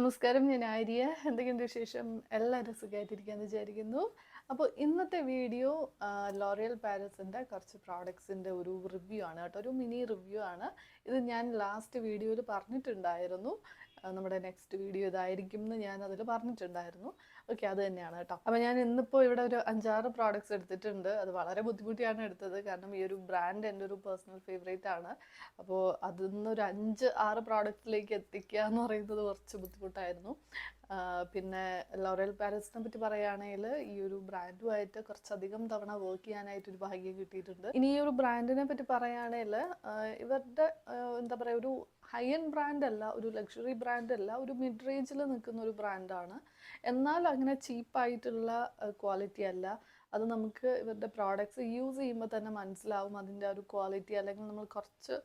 നമസ്കാരം, ഞാൻ ആര്യ. എന്തൊക്കെയുണ്ട് വിശേഷം? എല്ലാവരും സുഖമായിട്ടിരിക്കാന്ന് വിചാരിക്കുന്നു. അപ്പോൾ ഇന്നത്തെ വീഡിയോ ലോറിയൽ പാരീസിൻ്റെ കുറച്ച് പ്രോഡക്ട്സിൻ്റെ ഒരു റിവ്യൂ ആണ് കേട്ടോ. ഒരു മിനി റിവ്യൂ ആണ്. ഇത് ഞാൻ ലാസ്റ്റ് വീഡിയോയിൽ പറഞ്ഞിട്ടുണ്ടായിരുന്നു. നമ്മുടെ നെക്സ്റ്റ് വീഡിയോ ഇതായിരിക്കും എന്ന് ഞാൻ അതിൽ പറഞ്ഞിട്ടുണ്ടായിരുന്നു. ഓക്കെ, അത് തന്നെയാണ് കേട്ടോ. അപ്പോൾ ഞാൻ ഇന്നിപ്പോൾ ഇവിടെ ഒരു 5-6 പ്രോഡക്ട്സ് എടുത്തിട്ടുണ്ട്. അത് വളരെ ബുദ്ധിമുട്ടിയാണ് എടുത്തത്, കാരണം ഈ ഒരു ബ്രാൻഡ് എൻ്റെ ഒരു പേഴ്സണൽ ഫേവറേറ്റ് ആണ്. അപ്പോൾ അതിൽ നിന്നൊരു 5-6 പ്രോഡക്റ്റിലേക്ക് എത്തിക്കുക എന്ന് പറയുന്നത് കുറച്ച് ബുദ്ധിമുട്ടായിരുന്നു. പിന്നെ ലോറിയൽ പാരീസിനെ പറ്റി പറയുകയാണെങ്കിൽ ഈ ഒരു ബ്രാൻഡുമായിട്ട് കുറച്ചധികം തവണ വർക്ക് ചെയ്യാനായിട്ടൊരു ഭാഗ്യം കിട്ടിയിട്ടുണ്ട്. ഇനി ഈ ഒരു ബ്രാൻഡിനെ പറ്റി പറയുകയാണെങ്കിൽ ഇവരുടെ എന്താ പറയുക, ഒരു ഹൈ എൻഡ് ബ്രാൻഡ് അല്ല, ഒരു ലക്ഷറി ബ്രാൻഡ് അല്ല, ഒരു മിഡ് റേഞ്ചിൽ നിൽക്കുന്ന ഒരു ബ്രാൻഡാണ്. എന്നാൽ അങ്ങനെ ചീപ്പായിട്ടുള്ള ക്വാളിറ്റി അല്ല. അത് നമുക്ക് ഇവരുടെ പ്രോഡക്ട്സ് യൂസ് ചെയ്യുമ്പോൾ തന്നെ മനസ്സിലാവും അതിൻ്റെ ഒരു ക്വാളിറ്റി. അല്ലെങ്കിൽ നമ്മൾ കുറച്ച്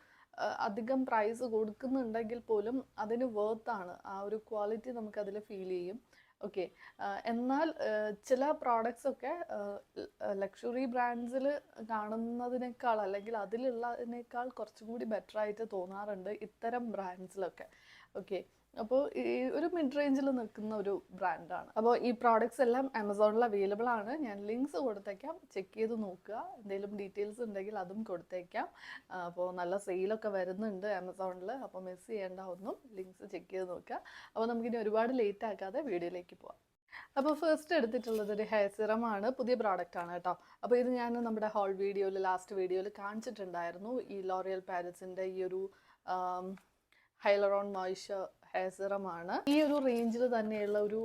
അധികം പ്രൈസ് കൊടുക്കുന്നുണ്ടെങ്കിൽ പോലും അതിന് വേർത്താണ്, ആ ഒരു ക്വാളിറ്റി നമുക്കതിൽ ഫീൽ ചെയ്യും. ഓക്കെ, എന്നാൽ ചില പ്രോഡക്ട്സ് ഒക്കെ ലക്ഷറി ബ്രാൻഡ്സിൽ കാണുന്നതിനേക്കാൾ അല്ലെങ്കിൽ അതിലുള്ളതിനേക്കാൾ കുറച്ചും കൂടി ബെറ്റർ ആയിട്ട് തോന്നാറുണ്ട് ഇത്തരം ബ്രാൻഡ്സിലൊക്കെ. ഓക്കെ, അപ്പോൾ ഈ ഒരു മിഡ് റേഞ്ചിൽ നിൽക്കുന്ന ഒരു ബ്രാൻഡാണ്. അപ്പോൾ ഈ പ്രോഡക്ട്സ് എല്ലാം ആമസോണിൽ അവൈലബിൾ ആണ്. ഞാൻ ലിങ്ക്സ് കൊടുത്തേക്കാം, ചെക്ക് ചെയ്ത് നോക്കുക. എന്തെങ്കിലും ഡീറ്റെയിൽസ് ഉണ്ടെങ്കിൽ അതും കൊടുത്തേക്കാം. അപ്പോൾ നല്ല സെയിലൊക്കെ വരുന്നുണ്ട് ആമസോണിൽ, അപ്പോൾ മിസ് ചെയ്യേണ്ട ഒന്നും. ലിങ്ക്സ് ചെക്ക് ചെയ്ത് നോക്കുക. അപ്പോൾ നമുക്കിനി ഒരുപാട് ലേറ്റ് ആക്കാതെ വീഡിയോയിലേക്ക് പോവാം. അപ്പോൾ ഫസ്റ്റ് എടുത്തിട്ടുള്ളത് ഒരു ഹെയർ സിറമാണ്. പുതിയ പ്രോഡക്റ്റ് ആണ് കേട്ടോ. അപ്പോൾ ഇത് ഞാൻ നമ്മുടെ ഹോൾ വീഡിയോയിൽ ലാസ്റ്റ് വീഡിയോയിൽ കാണിച്ചിട്ടുണ്ടായിരുന്നു. ഈ ലോറിയൽ പാരീസിൻ്റെ ഈ ഒരു ഹൈലറോൺ മോയ്സ്ചർ ഹെയർ സിറമാണ്. ഈ ഒരു റേഞ്ചിൽ തന്നെയുള്ള ഒരു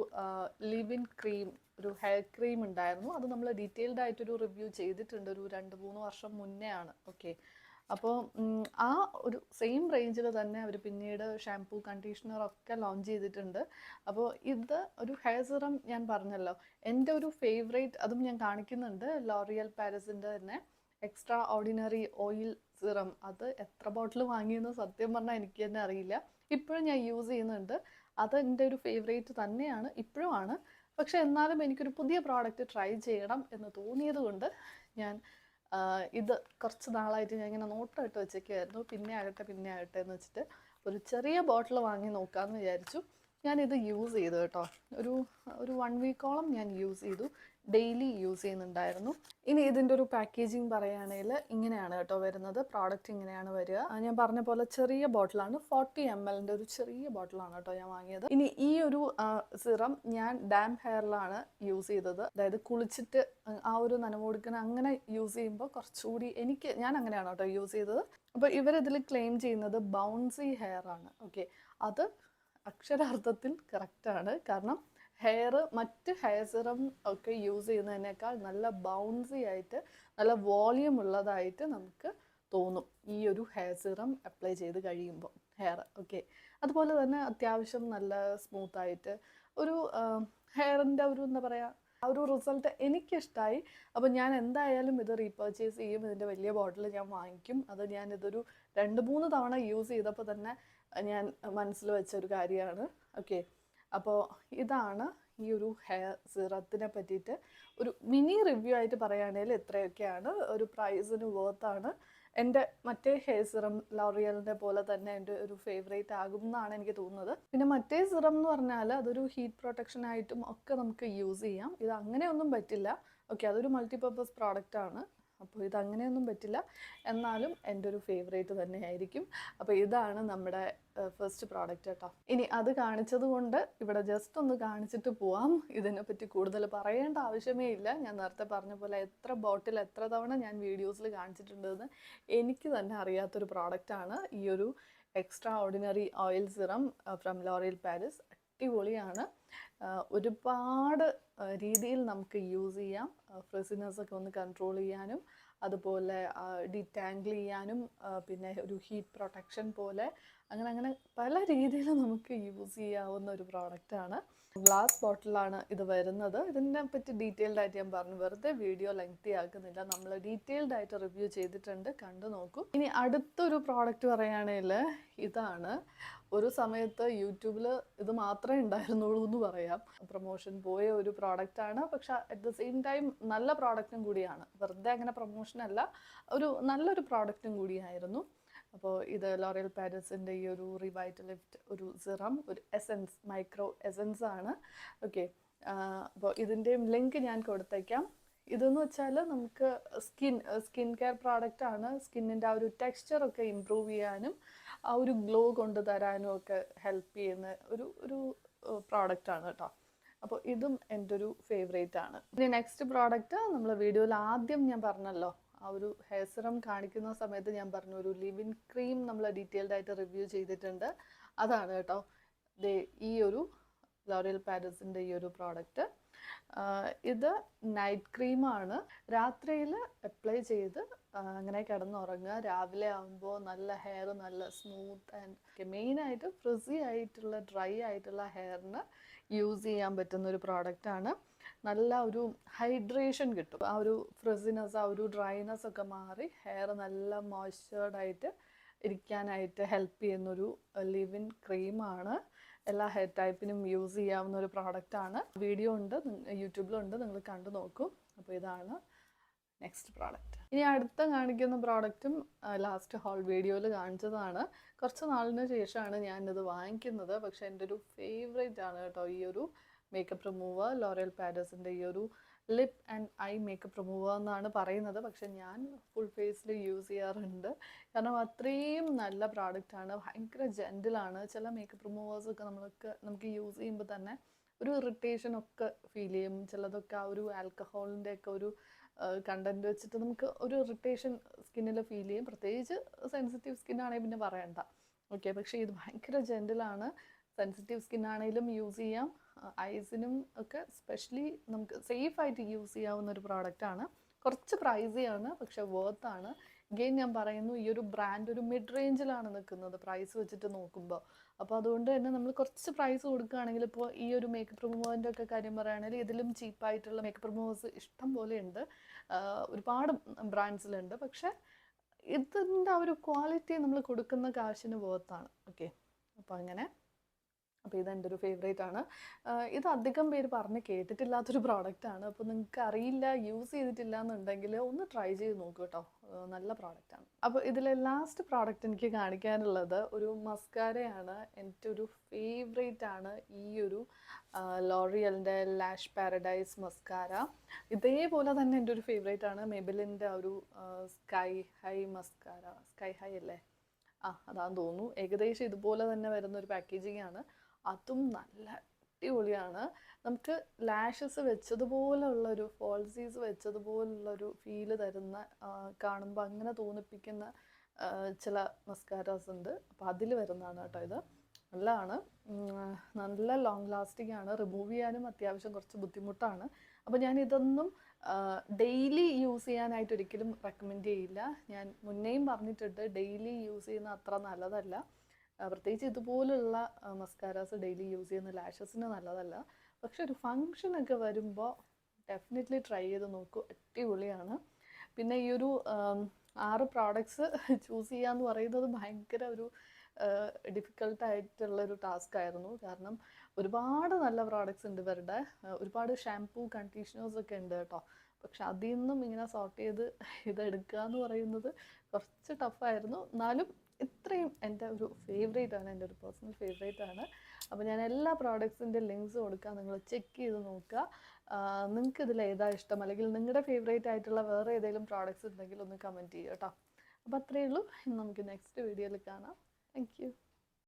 ലിവ് ഇൻ ക്രീം, ഒരു ഹെയർ ക്രീം ഉണ്ടായിരുന്നു. അത് നമ്മൾ ഡീറ്റെയിൽഡ് ആയിട്ടൊരു റിവ്യൂ ചെയ്തിട്ടുണ്ട്, ഒരു 2-3 വർഷം മുന്നേ ആണ്. ഓക്കെ, അപ്പോൾ ആ ഒരു സെയിം റേഞ്ചിൽ തന്നെ അവർ പിന്നീട് ഷാംപൂ, കണ്ടീഷണറൊക്കെ ലോഞ്ച് ചെയ്തിട്ടുണ്ട്. അപ്പോൾ ഇത് ഒരു ഹെയർ സിറം, ഞാൻ പറഞ്ഞല്ലോ എൻ്റെ ഒരു ഫേവറേറ്റ്, അതും ഞാൻ കാണിക്കുന്നുണ്ട്. ലോറിയൽ പാരീസിൻ്റെ തന്നെ എക്സ്ട്രാ ഓർഡിനറി ഓയിൽ സിറം. അത് എത്ര ബോട്ടിൽ വാങ്ങിയെന്ന് സത്യം പറഞ്ഞാൽ എനിക്ക് തന്നെ അറിയില്ല. ഇപ്പോഴും ഞാൻ യൂസ് ചെയ്യുന്നുണ്ട്. അത് എൻ്റെ ഒരു ഫേവറേറ്റ് തന്നെയാണ്, ഇപ്പോഴുമാണ്. പക്ഷെ എന്നാലും എനിക്കൊരു പുതിയ പ്രോഡക്റ്റ് ട്രൈ ചെയ്യണം എന്ന് തോന്നിയത് കൊണ്ട് ഞാൻ ഇത് കുറച്ച് നാളായിട്ട് ഞാൻ ഇങ്ങനെ നോട്ടായിട്ട് വെച്ചേക്കായിരുന്നു. പിന്നെ ആകട്ടെ എന്ന് വെച്ചിട്ട് ഒരു ചെറിയ ബോട്ടിൽ വാങ്ങി നോക്കാമെന്ന് വിചാരിച്ചു. ഞാനിത് യൂസ് ചെയ്തു കേട്ടോ. ഒരു 1 വീക്കോളം ഞാൻ യൂസ് ചെയ്തു. ഡെയിലി യൂസ് ചെയ്യുന്നുണ്ടായിരുന്നു. ഇനി ഇതിൻ്റെ ഒരു പാക്കേജിങ് പറയുകയാണെങ്കിൽ ഇങ്ങനെയാണ് കേട്ടോ വരുന്നത്. പ്രോഡക്റ്റ് ഇങ്ങനെയാണ് വരിക. ഞാൻ പറഞ്ഞ പോലെ ചെറിയ ബോട്ടിലാണ്, 40 ml ഒരു ചെറിയ ബോട്ടിലാണ് കേട്ടോ ഞാൻ വാങ്ങിയത്. ഇനി ഈ ഒരു സിറം ഞാൻ ഡാം ഹെയറിലാണ് യൂസ് ചെയ്തത്. അതായത് കുളിച്ചിട്ട് ആ ഒരു നനവ് കൊടുക്കുന്ന അങ്ങനെ യൂസ് ചെയ്യുമ്പോൾ കുറച്ചുകൂടി ഞാൻ അങ്ങനെയാണ് കേട്ടോ യൂസ് ചെയ്തത്. അപ്പോൾ ഇവരിതിൽ ക്ലെയിം ചെയ്യുന്നത് ബൗൺസി ഹെയർ ആണ്. ഓക്കെ, അത് അക്ഷരാർത്ഥത്തിൽ കറക്റ്റാണ്. കാരണം മറ്റ് ഹെയർ സിറം ഒക്കെ യൂസ് ചെയ്യുന്നതിനേക്കാൾ നല്ല ബൗൺസി ആയിട്ട്, നല്ല വോളിയം ഉള്ളതായിട്ട് നമുക്ക് തോന്നും ഈ ഒരു ഹെയർ സിറം അപ്ലൈ ചെയ്ത് കഴിയുമ്പോൾ ഹെയർ. ഓക്കെ, അതുപോലെ തന്നെ അത്യാവശ്യം നല്ല സ്മൂത്തായിട്ട് ഒരു ഹെയറിൻ്റെ ഒരു എന്താ പറയുക, ആ ഒരു റിസൾട്ട് എനിക്കിഷ്ടമായി. അപ്പോൾ ഞാൻ എന്തായാലും ഇത് റീപർച്ചേസ് ചെയ്യും. ഇതിൻ്റെ വലിയ ബോട്ടിൽ ഞാൻ വാങ്ങിക്കും. അത് ഞാനിതൊരു 2-3 തവണ യൂസ് ചെയ്തപ്പോൾ തന്നെ ഞാൻ മനസ്സിൽ വെച്ചൊരു കാര്യമാണ്. ഓക്കെ, അപ്പോൾ ഇതാണ് ഈ ഒരു ഹെയർ സിറത്തിനെ പറ്റിയിട്ട് ഒരു മിനി റിവ്യൂ ആയിട്ട് പറയുകയാണെങ്കിൽ ഇത്രയൊക്കെയാണ്. ഒരു പ്രൈസിന് വേർത്താണ്. എൻ്റെ മറ്റേ ഹെയർ സിറം ലോറിയലിൻ്റെ പോലെ തന്നെ എൻ്റെ ഒരു ഫേവറേറ്റ് ആകും എന്നാണ് എനിക്ക് തോന്നുന്നത്. പിന്നെ മറ്റേ സിറം എന്ന് പറഞ്ഞാൽ അതൊരു ഹീറ്റ് പ്രൊട്ടക്ഷൻ ആയിട്ടും ഒക്കെ നമുക്ക് യൂസ് ചെയ്യാം. ഇത് അങ്ങനെയൊന്നും പറ്റില്ല. ഓക്കെ, അതൊരു മൾട്ടിപർപ്പസ് പ്രോഡക്റ്റ് ആണ്. അപ്പോൾ ഇതങ്ങനെയൊന്നും പറ്റില്ല. എന്നാലും എൻ്റെ ഒരു ഫേവറേറ്റ് തന്നെയായിരിക്കും. അപ്പോൾ ഇതാണ് നമ്മുടെ ഫസ്റ്റ് പ്രോഡക്റ്റ് കേട്ടോ. ഇനി അത് കാണിച്ചത് കൊണ്ട് ഇവിടെ ജസ്റ്റ് ഒന്ന് കാണിച്ചിട്ട് പോവാം. ഇതിനെപ്പറ്റി കൂടുതൽ പറയേണ്ട ആവശ്യമേ ഇല്ല. ഞാൻ നേരത്തെ പറഞ്ഞ പോലെ എത്ര ബോട്ടിൽ എത്ര തവണ ഞാൻ വീഡിയോസിൽ കാണിച്ചിട്ടുണ്ടെന്ന് എനിക്ക് തന്നെ അറിയാത്തൊരു പ്രോഡക്റ്റാണ് ഈ ഒരു extra ordinary oil serum from L'Oréal Paris. അടിപൊളിയാണ്. ഒരുപാട് രീതിയിൽ നമുക്ക് യൂസ് ചെയ്യാം. ഫ്രിസിനെസ് ഒക്കെ ഒന്ന് കൺട്രോൾ ചെയ്യാനും, അതുപോലെ ഡിറ്റാങ്കിൾ ചെയ്യാനും, പിന്നെ ഒരു ഹീറ്റ് പ്രൊട്ടക്ഷൻ പോലെ അങ്ങനെ പല രീതിയിൽ നമുക്ക് യൂസ് ചെയ്യാവുന്ന ഒരു പ്രോഡക്റ്റാണ്. ഗ്ലാസ് ബോട്ടിലാണ് ഇത് വരുന്നത്. ഇതിനെ പറ്റി ഡീറ്റെയിൽഡ് ആയിട്ട് ഞാൻ പറഞ്ഞു, വെറുതെ വീഡിയോ ലെങ്തി ആക്കുന്നില്ല. നമ്മൾ ഡീറ്റെയിൽഡ് ആയിട്ട് റിവ്യൂ ചെയ്തിട്ടുണ്ട്, കണ്ടു നോക്കൂ. ഇനി അടുത്തൊരു പ്രോഡക്റ്റ് പറയുകയാണെങ്കിൽ ഇതാണ്. ഒരു സമയത്ത് യൂട്യൂബിൽ ഇത് മാത്രമേ ഉണ്ടായിരുന്നുള്ളൂ എന്ന് പറയാം. പ്രൊമോഷൻ പോയ ഒരു പ്രോഡക്റ്റാണ്. പക്ഷെ അറ്റ് ദ സെയിം ടൈം നല്ല പ്രോഡക്റ്റും കൂടിയാണ്. വെറുതെ അങ്ങനെ പ്രൊമോഷനല്ല, നല്ലൊരു പ്രോഡക്റ്റും കൂടിയായിരുന്നു. അപ്പോൾ ഇത് ലോറിയൽ പാരീസിൻ്റെ ഈ ഒരു റിവൈറ്റലിഫ്റ്റ് ഒരു സിറം, ഒരു എസെൻസ്, മൈക്രോ എസെൻസ് ആണ്. ഓക്കെ, അപ്പോൾ ഇതിൻ്റെയും ലിങ്ക് ഞാൻ കൊടുത്തേക്കാം. ഇതെന്ന് വെച്ചാൽ നമുക്ക് സ്കിൻ കെയർ പ്രോഡക്റ്റ് ആണ്. സ്കിന്നിൻ്റെ ആ ഒരു ടെക്സ്ചറൊക്കെ ഇമ്പ്രൂവ് ചെയ്യാനും ആ ഒരു ഗ്ലോ കൊണ്ടുതരാനും ഒക്കെ ഹെൽപ്പ് ചെയ്യുന്ന ഒരു പ്രോഡക്റ്റ് ആണ് കേട്ടോ. അപ്പോൾ ഇതും എൻ്റെ ഒരു ഫേവറേറ്റ് ആണ്. ഇനി നെക്സ്റ്റ് പ്രോഡക്റ്റ് നമ്മൾ വീഡിയോയിൽ ആദ്യം ഞാൻ പറഞ്ഞല്ലോ, ആ ഒരു ഹെയർ സിറം കാണിക്കുന്ന സമയത്ത് ഞാൻ പറഞ്ഞു ഒരു ലിവിൻ ക്രീം നമ്മൾ ഡീറ്റെയിൽഡ് ആയിട്ട് റിവ്യൂ ചെയ്തിട്ടുണ്ട്. അതാണ് കേട്ടോ ഈ ഒരു ലോറിയൽ പാരീസിൻ്റെ ഈ ഒരു പ്രോഡക്റ്റ്. ഇത് നൈറ്റ് ക്രീമാണ്. രാത്രിയിൽ അപ്ലൈ ചെയ്ത് അങ്ങനെ കിടന്നുറങ്ങുക. രാവിലെ ആകുമ്പോൾ നല്ല ഹെയർ നല്ല സ്മൂത്ത് ആൻഡ് മെയിനായിട്ട് ഫ്രിസി ആയിട്ടുള്ള ഡ്രൈ ആയിട്ടുള്ള ഹെയറിന് യൂസ് ചെയ്യാൻ പറ്റുന്ന ഒരു പ്രോഡക്റ്റാണ്. നല്ല ഒരു ഹൈഡ്രേഷൻ കിട്ടും. ആ ഒരു ഫ്രിസിനെസ്, ആ ഒരു ഡ്രൈനെസ് ഒക്കെ മാറി ഹെയർ നല്ല മോയ്സ്ചേർഡായിട്ട് ഇരിക്കാനായിട്ട് ഹെൽപ്പ് ചെയ്യുന്നൊരു ലിവിൻ ക്രീമാണ്. എല്ലാ ഹെയർ ടൈപ്പിനും യൂസ് ചെയ്യാവുന്ന ഒരു പ്രോഡക്റ്റാണ്. വീഡിയോ ഉണ്ട്, യൂട്യൂബിലുണ്ട്, നിങ്ങൾ കണ്ടു നോക്കൂ. അപ്പോൾ ഇതാണ് നെക്സ്റ്റ് പ്രോഡക്റ്റ്. ഇനി അടുത്ത കാണിക്കുന്ന പ്രോഡക്റ്റും ലാസ്റ്റ് ഹോൾ വീഡിയോയിൽ കാണിച്ചതാണ്. കുറച്ച് നാളിന് ശേഷമാണ് ഞാനിത് വാങ്ങിക്കുന്നത്. പക്ഷേ എൻ്റെ ഒരു ഫേവറേറ്റ് ആണ് കേട്ടോ ഈ ഒരു മേക്കപ്പ് റിമൂവർ. ലോറിയൽ പാരീസിൻ്റെ ഈ ഒരു lip and I makeup remover എന്നാണ് പറയുന്നത്. പക്ഷെ ഞാൻ ഫുൾ ഫേസിൽ യൂസ് ചെയ്യാറുണ്ട്. കാരണം അത്രയും നല്ല പ്രോഡക്റ്റാണ്. ഭയങ്കര ജെൻറ്റിലാണ്. ചില മേക്കപ്പ് റിമൂവേഴ്സൊക്കെ നമുക്ക് യൂസ് ചെയ്യുമ്പോൾ തന്നെ ഒരു ഇറിറ്റേഷനൊക്കെ ഫീൽ ചെയ്യും. ചിലതൊക്കെ ആ ഒരു ആൽക്കഹോളിൻ്റെ ഒക്കെ ഒരു കണ്ടൻറ്റ് വെച്ചിട്ട് നമുക്ക് ഒരു ഇറിറ്റേഷൻ സ്കിന്നിൽ ഫീൽ ചെയ്യും. പ്രത്യേകിച്ച് സെൻസിറ്റീവ് സ്കിന്നാണെങ്കിൽ പിന്നെ പറയണ്ട. ഓക്കെ, പക്ഷേ ഇത് ഭയങ്കര ജെൻറ്റിലാണ്. സെൻസിറ്റീവ് സ്കിന്നാണെങ്കിലും യൂസ് ചെയ്യാം, ഐസിനും ഒക്കെ സ്പെഷ്യലി നമുക്ക് സേഫായിട്ട് യൂസ് ചെയ്യാവുന്ന ഒരു പ്രോഡക്റ്റാണ്. കുറച്ച് പ്രൈസിയാണ്, പക്ഷെ വേർത്താണ്. ഗെയിൻ ഞാൻ പറയുന്നു, ഈ ഒരു ബ്രാൻഡ് ഒരു മിഡ് റേഞ്ചിലാണ് നിൽക്കുന്നത് പ്രൈസ് വെച്ചിട്ട് നോക്കുമ്പോൾ. അപ്പോൾ അതുകൊണ്ട് തന്നെ നമ്മൾ കുറച്ച് പ്രൈസ് കൊടുക്കുകയാണെങ്കിൽ, ഇപ്പോൾ ഈ ഒരു മേക്കപ്പ് റിമൂവറിൻ്റെ ഒക്കെ കാര്യം പറയുകയാണെങ്കിൽ ഇതിലും ചീപ്പായിട്ടുള്ള മേക്കപ്പ് റിമൂവേഴ്സ് ഇഷ്ടം പോലെ ഉണ്ട്, ഒരുപാട് ബ്രാൻഡ്സിലുണ്ട്. പക്ഷേ ഇതിൻ്റെ ആ ഒരു ക്വാളിറ്റി നമ്മൾ കൊടുക്കുന്ന കാശിന് വേർത്താണ്. ഓക്കെ, അപ്പോൾ അങ്ങനെ. അപ്പോൾ ഇതെൻ്റെ ഒരു ഫേവറേറ്റ് ആണ്. ഇത് അധികം പേര് പറഞ്ഞ് കേട്ടിട്ടില്ലാത്തൊരു പ്രോഡക്റ്റാണ്. അപ്പോൾ നിങ്ങൾക്ക് അറിയില്ല, യൂസ് ചെയ്തിട്ടില്ല എന്നുണ്ടെങ്കിൽ ഒന്ന് ട്രൈ ചെയ്ത് നോക്കൂ കേട്ടോ. നല്ല പ്രോഡക്റ്റാണ്. അപ്പോൾ ഇതിലെ ലാസ്റ്റ് പ്രോഡക്റ്റ് എനിക്ക് കാണിക്കാനുള്ളത് ഒരു മസ്കാരയാണ്. എൻ്റെ ഒരു ഫേവറേറ്റ് ആണ് ഈ ഒരു ലോറിയലിൻ്റെ ലാഷ് പാരഡൈസ് മസ്കാര. ഇതേപോലെ തന്നെ എൻ്റെ ഒരു ഫേവറേറ്റ് ആണ് മെബിലിൻ്റെ ഒരു sky high mascara. Sky high അല്ലേ? അതാന്ന് തോന്നുന്നു. ഏകദേശം ഇതുപോലെ തന്നെ വരുന്ന ഒരു പാക്കേജിങ് ആണ്. അതും നല്ല അടിപൊളിയാണ്. നമുക്ക് ലാഷസ് വെച്ചതുപോലുള്ളൊരു ഫോൾസീസ് വെച്ചതുപോലുള്ളൊരു ഫീല് തരുന്ന, കാണുമ്പോൾ അങ്ങനെ തോന്നിപ്പിക്കുന്ന ചില മസ്കാരാസ് ഉണ്ട്. അപ്പോൾ അതിൽ വരുന്നതാണ് കേട്ടോ ഇത്. നല്ലതാണ്, നല്ല ലോങ് ലാസ്റ്റിംഗ് ആണ്. റിമൂവ് ചെയ്യാനും അത്യാവശ്യം കുറച്ച് ബുദ്ധിമുട്ടാണ്. അപ്പോൾ ഞാൻ ഇതൊന്നും ഡെയിലി യൂസ് ചെയ്യാനായിട്ട് ഒരിക്കലും റെക്കമെൻഡ് ചെയ്യില്ല. ഞാൻ മുന്നേയും പറഞ്ഞിട്ടുണ്ട്, ഡെയിലി യൂസ് ചെയ്യുന്ന അത്ര നല്ലതല്ല. പ്രത്യേകിച്ച് ഇതുപോലുള്ള മസ്കാരാസ് ഡെയിലി യൂസ് ചെയ്യുന്ന ലാഷസിന് നല്ലതല്ല. പക്ഷെ ഒരു ഫങ്ഷനൊക്കെ വരുമ്പോൾ ഡെഫിനറ്റ്ലി ട്രൈ ചെയ്ത് നോക്കൂ, അടിപൊളിയാണ്. പിന്നെ ഈ ഒരു 6 പ്രോഡക്ട്സ് ചൂസ് ചെയ്യാന്ന് പറയുന്നത് ഭയങ്കര ഒരു ഡിഫിക്കൽട്ടായിട്ടുള്ളൊരു ടാസ്ക് ആയിരുന്നു. കാരണം ഒരുപാട് നല്ല പ്രോഡക്ട്സ് ഉണ്ട് ഇവരുടെ. ഒരുപാട് ഷാംപൂ, കണ്ടീഷണേഴ്സൊക്കെ ഉണ്ട് കേട്ടോ. പക്ഷെ അതിൽ നിന്നും ഇങ്ങനെ സോർട്ട് ചെയ്ത് ഇതെടുക്കുക എന്ന് പറയുന്നത് കുറച്ച് ടഫായിരുന്നു. എന്നാലും ഇത്രയും എൻ്റെ ഒരു ഫേവറേറ്റ് ആണ്, എൻ്റെ ഒരു പേഴ്സണൽ ഫേവറേറ്റ് ആണ്. അപ്പോൾ ഞാൻ എല്ലാ പ്രോഡക്ട്സിൻ്റെ ലിങ്ക്സ് കൊടുക്കാം, നിങ്ങൾ ചെക്ക് ചെയ്ത് നോക്കുക. നിങ്ങൾക്ക് ഇതിൽ ഏതാ ഇഷ്ടം, അല്ലെങ്കിൽ നിങ്ങളുടെ ഫേവറേറ്റ് ആയിട്ടുള്ള വേറെ ഏതെങ്കിലും പ്രോഡക്ട്സ് ഉണ്ടെങ്കിൽ ഒന്ന് കമൻറ്റ് ചെയ്യുക കേട്ടോ. അപ്പോൾ അത്രയേ ഉള്ളൂ. നമുക്ക് നെക്സ്റ്റ് വീഡിയോയിൽ കാണാം. Thank you.